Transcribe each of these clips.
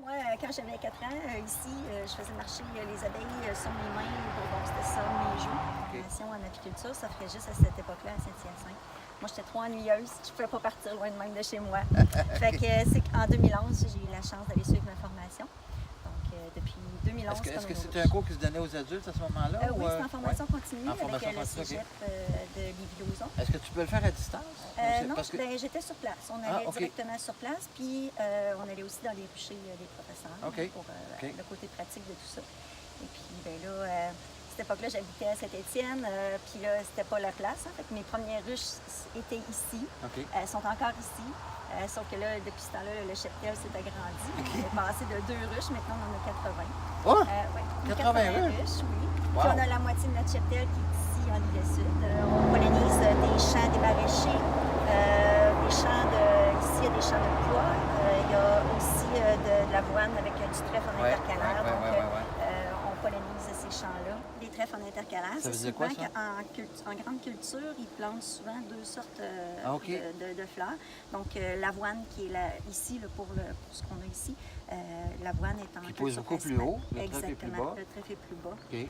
Moi, quand j'avais 4 ans, ici, je faisais marcher les abeilles sur mes mains. Bon, c'était ça, mes joues. OK. Formation en apiculture, ça ferait juste à cette époque-là, à Saint-Hyacinthe. Moi, j'étais trop ennuyeuse. Je ne pouvais pas partir loin de même de chez moi. Fait que c'est qu'en 2011, j'ai eu la chance d'aller suivre ma formation. Donc, depuis 2011, Est-ce que comme c'était un cours qui se donnait aux adultes à ce moment-là? Oui, c'est en formation continue En avec formation le continue, cégep de Lévis-Lauzon. Est-ce que tu peux le faire à distance? Non, Parce que... j'étais sur place. On allait OK. directement sur place, puis on allait aussi dans les ruchers des professeurs OK. pour OK. le côté pratique de tout ça. Et puis, ben là, à cette époque-là, j'habitais à Saint-Étienne, puis là, c'était pas la place. Fait que mes premières ruches étaient ici. OK. Elles sont encore ici. Sauf que là, depuis ce temps-là, le cheptel s'est agrandi. OK. On est passé de 2 ruches, maintenant on en a 80. Oh! Ouais, 80 ruches, oui. Wow. Puis on a la moitié de notre cheptel qui est ici en Île-de-Sud. On pollinise des champs, des maraîchers, des champs de... Ici, il y a des champs de pois. Il y a aussi de l'avoine avec du trèfle en intercalaire. On pollinise ces champs-là. Des trèfles en intercalaire. Ça veut C'est dire quoi, souvent ça? qu'en grande culture, ils plantent souvent 2 sortes OK. de fleurs. Donc, l'avoine qui est là, ici, là, pour ce qu'on a ici, l'avoine est en Qui pousse culture beaucoup plus principale. haut, le trèfle est plus Exactement, bas. le trèfle est plus bas. OK.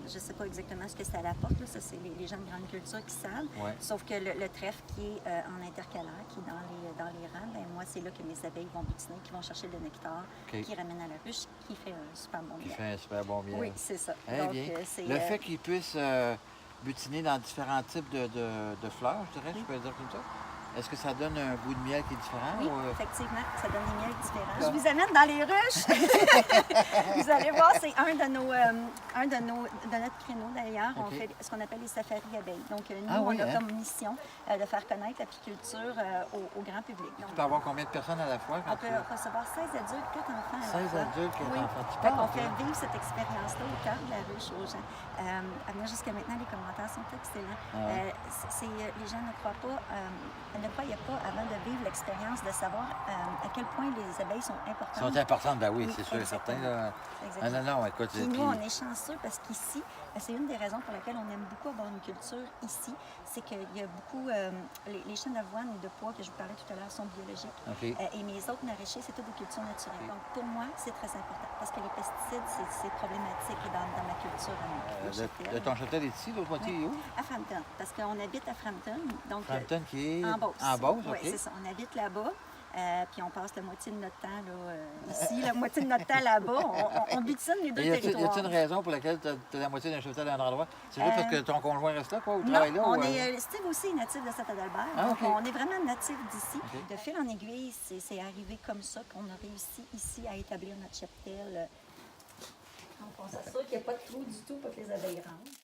Je ne sais pas exactement ce que ça apporte, là. Ça, c'est les gens de grande culture qui savent. Ouais. Sauf que le trèfle qui est en intercalaire, qui est dans les rangs, ben, moi, c'est là que mes abeilles vont butiner, qui vont chercher le nectar, OK. qui ramènent à la ruche, qui fait un super bon Qui miel. fait un super bon miel. Oui, c'est ça. Eh Donc, bien, c'est, le fait qu'ils puissent butiner dans différents types de fleurs, je dirais, je peux le dire comme ça, est-ce que ça donne un goût de miel qui est différent? Oui, ou, effectivement, ça donne des miels différents. Là. Je vous amène dans les ruches. Vous allez voir, c'est de notre créneau d'ailleurs. On OK. fait ce qu'on appelle les safaris abeilles. Donc, nous, Ah oui, on a hein? comme mission de faire connaître l'apiculture au grand public. Donc, Tu peux avoir combien de personnes à la fois quand on peut recevoir 16 adultes, 4 enfants à la 16 fois. adultes, 4 Oui. enfants. Tu Fait qu'on parles, fait hein? vivre cette expérience-là au cœur de la ruche aux gens. À venir jusqu'à maintenant, les commentaires sont excellents. Ah ouais. Les gens ne croient pas, ne croyaient pas avant de vivre l'expérience de savoir à quel point les abeilles sont importantes. Sont importantes, ben oui, Oui, c'est sûr et certain. exactement. Là. Exactement. Non, écoute. Puis nous, on est chanceux parce qu'ici, c'est une des raisons pour lesquelles on aime beaucoup avoir une culture ici, c'est qu'il y a beaucoup, les champs d'avoine et de pois que je vous parlais tout à l'heure sont biologiques. OK. Et mes autres maraîchers, c'est toutes des cultures naturelles. Donc pour moi, c'est très important parce que les pesticides, c'est problématique dans ma culture. De ton château est ici, l'autre moitié est où? À Frampton, parce qu'on habite à Frampton. Donc, Frampton qui est en Beauce. En Beauce, OK. Oui, c'est ça. On habite là-bas. Puis on passe la moitié de notre temps là, ici, la moitié de notre temps là-bas. On butine les deux Et y territoires. a-t-il une raison pour laquelle tu as la moitié d'un château à un endroit? C'est juste parce que ton conjoint reste là, quoi, ou travaille là? Non, ou, Steve aussi est natif de Saint-Adalbert. Ah, Donc, OK. on est vraiment natif d'ici. OK. De fil en aiguille, c'est arrivé comme ça qu'on a réussi ici à établir notre cheptel. Donc, on s'assure qu'il n'y a pas de trou du tout pour que les abeilles rentrent.